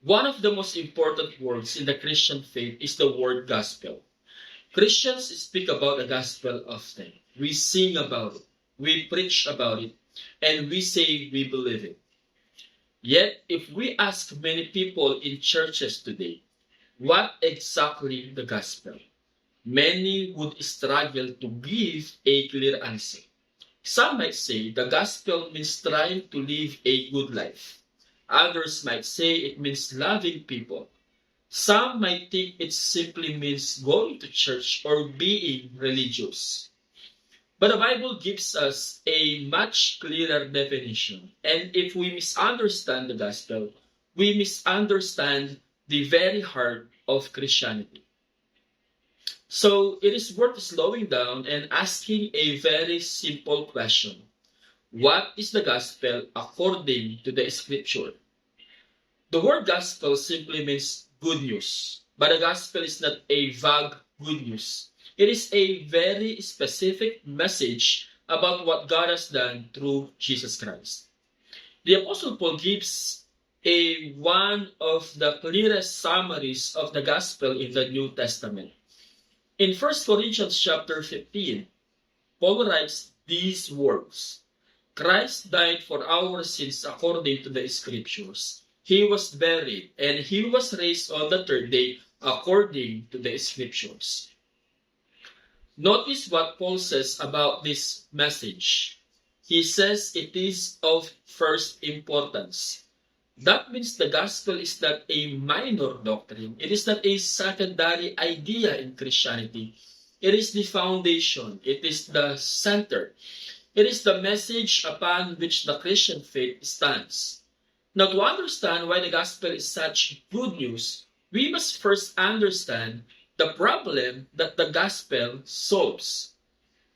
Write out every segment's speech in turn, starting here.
One of the most important words in the Christian faith is the word gospel. Christians speak about the gospel often. We sing about it, we preach about it, and we say we believe it. Yet, if we ask many people in churches today, what exactly the gospel? Many would struggle to give a clear answer. Some might say the gospel means trying to live a good life. Others might say it means loving people. Some might think it simply means going to church or being religious. But the Bible gives us a much clearer definition. And if we misunderstand the gospel, we misunderstand the very heart of Christianity. So it is worth slowing down and asking a very simple question. What is the gospel according to the scripture? The word gospel simply means good news. But the gospel is not a vague good news. It is a very specific message about what God has done through Jesus Christ. The Apostle Paul gives one of the clearest summaries of the gospel in the New Testament. In 1 Corinthians chapter 15, Paul writes these words, Christ died for our sins according to the scriptures. He was buried, and he was raised on the third day according to the scriptures. Notice what Paul says about this message. He says it is of first importance. That means the gospel is not a minor doctrine. It is not a secondary idea in Christianity. It is the foundation. It is the center. It is the message upon which the Christian faith stands. Now, to understand why the gospel is such good news, we must first understand the problem that the gospel solves.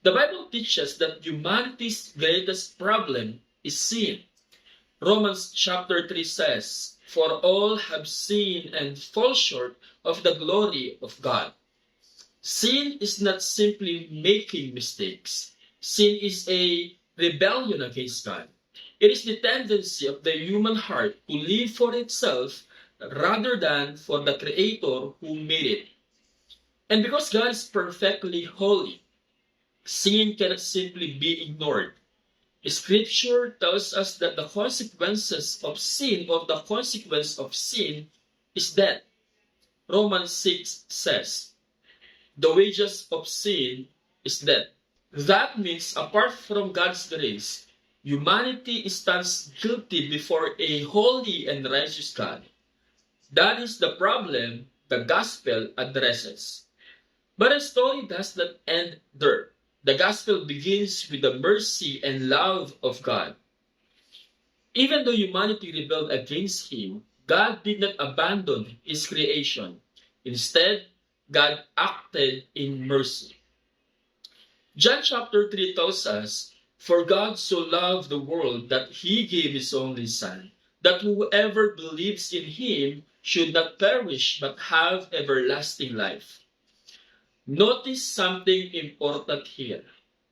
The Bible teaches that humanity's greatest problem is sin. Romans chapter 3 says, For all have sinned and fall short of the glory of God. Sin is not simply making mistakes. Sin is a rebellion against God. It is the tendency of the human heart to live for itself rather than for the Creator who made it. And because God is perfectly holy, sin cannot simply be ignored. Scripture tells us that the consequences of sin, or the consequence of sin, is death. Romans 6 says, the wages of sin is death. That means apart from God's grace, humanity stands guilty before a holy and righteous God. That is the problem the gospel addresses. But the story does not end there. The gospel begins with the mercy and love of God. Even though humanity rebelled against Him, God did not abandon His creation. Instead, God acted in mercy. John chapter 3 tells us, For God so loved the world that He gave His only Son, that whoever believes in Him should not perish but have everlasting life. Notice something important here.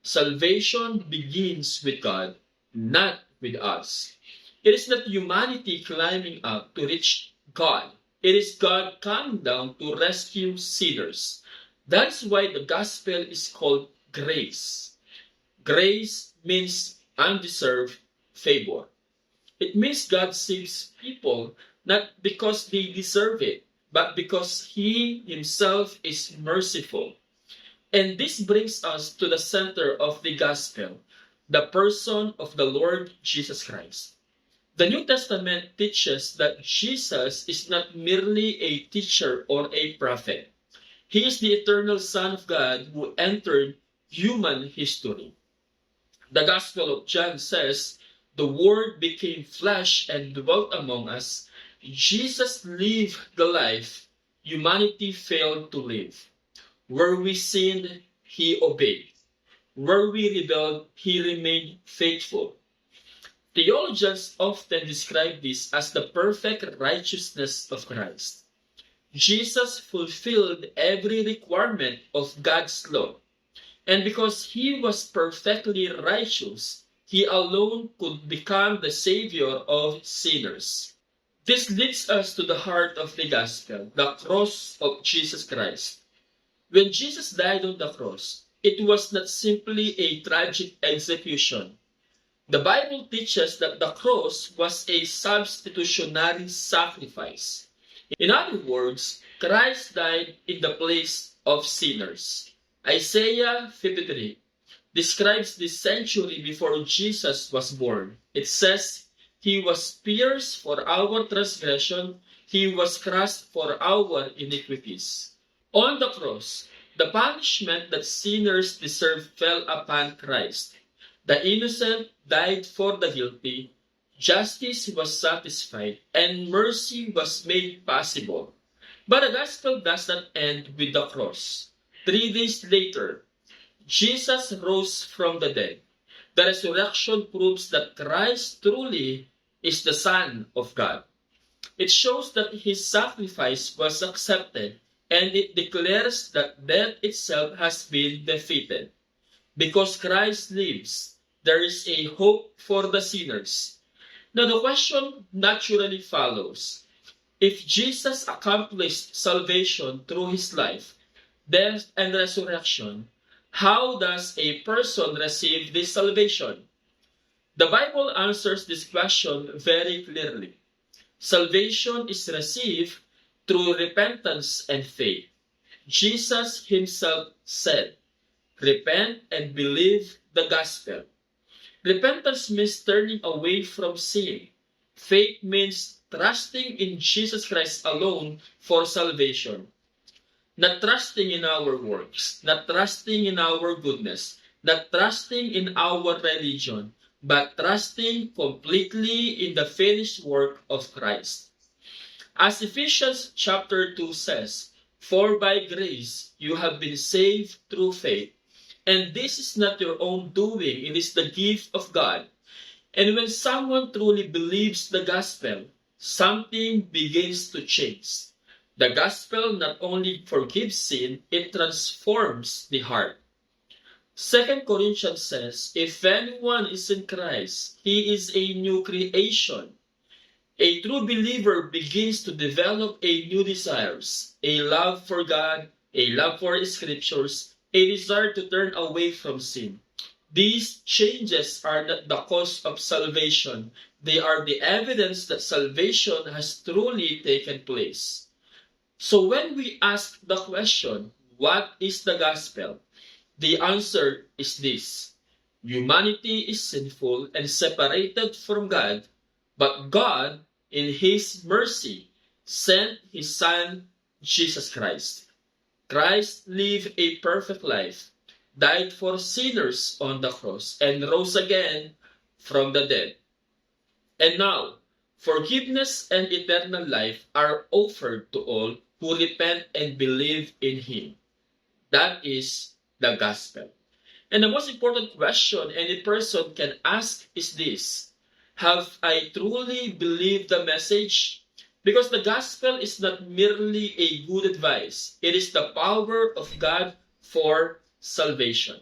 Salvation begins with God, not with us. It is not humanity climbing up to reach God. It is God coming down to rescue sinners. That's why the gospel is called grace. Grace means undeserved favor. It means God saves people not because they deserve it, but because He Himself is merciful. And this brings us to the center of the gospel, the person of the Lord Jesus Christ. The New Testament teaches that Jesus is not merely a teacher or a prophet. He is the eternal Son of God who entered human history. The Gospel of John says, The Word became flesh and dwelt among us. Jesus lived the life humanity failed to live. Where we sinned, He obeyed. Where we rebelled, He remained faithful. Theologians often describe this as the perfect righteousness of Christ. Jesus fulfilled every requirement of God's law. And because He was perfectly righteous, He alone could become the Savior of sinners. This leads us to the heart of the gospel, the cross of Jesus Christ. When Jesus died on the cross, it was not simply a tragic execution. The Bible teaches that the cross was a substitutionary sacrifice. In other words, Christ died in the place of sinners. Isaiah 53 describes the century before Jesus was born. It says, "He was pierced for our transgression, He was crushed for our iniquities." On the cross, the punishment that sinners deserve fell upon Christ. The innocent died for the guilty, justice was satisfied, and mercy was made possible. But the gospel does not end with the cross. 3 days later, Jesus rose from the dead. The resurrection proves that Christ truly is the Son of God. It shows that his sacrifice was accepted, and it declares that death itself has been defeated. Because Christ lives, there is a hope for the sinners. Now the question naturally follows: if Jesus accomplished salvation through his life, death, and resurrection, how does a person receive this salvation? The Bible answers this question very clearly. Salvation is received through repentance and faith. Jesus himself said, "Repent and believe the gospel." Repentance means turning away from sin. Faith means trusting in Jesus Christ alone for salvation. Not trusting in our works, not trusting in our goodness, not trusting in our religion, but trusting completely in the finished work of Christ. As Ephesians chapter 2 says, "For by grace you have been saved through faith, and this is not your own doing, it is the gift of God." And when someone truly believes the gospel, something begins to change. The gospel not only forgives sin, it transforms the heart. 2 Corinthians says, "If anyone is in Christ, he is a new creation." A true believer begins to develop a new desires, a love for God, a love for His scriptures, a desire to turn away from sin. These changes are not the cause of salvation. They are the evidence that salvation has truly taken place. So when we ask the question, what is the gospel? The answer is this: humanity is sinful and separated from God, but God, in His mercy, sent His Son, Jesus Christ. Christ lived a perfect life, died for sinners on the cross, and rose again from the dead. And now, forgiveness and eternal life are offered to all who repent and believe in Him. That is the gospel. And the most important question any person can ask is this: have I truly believed the message? Because the gospel is not merely a good advice, it is the power of God for salvation.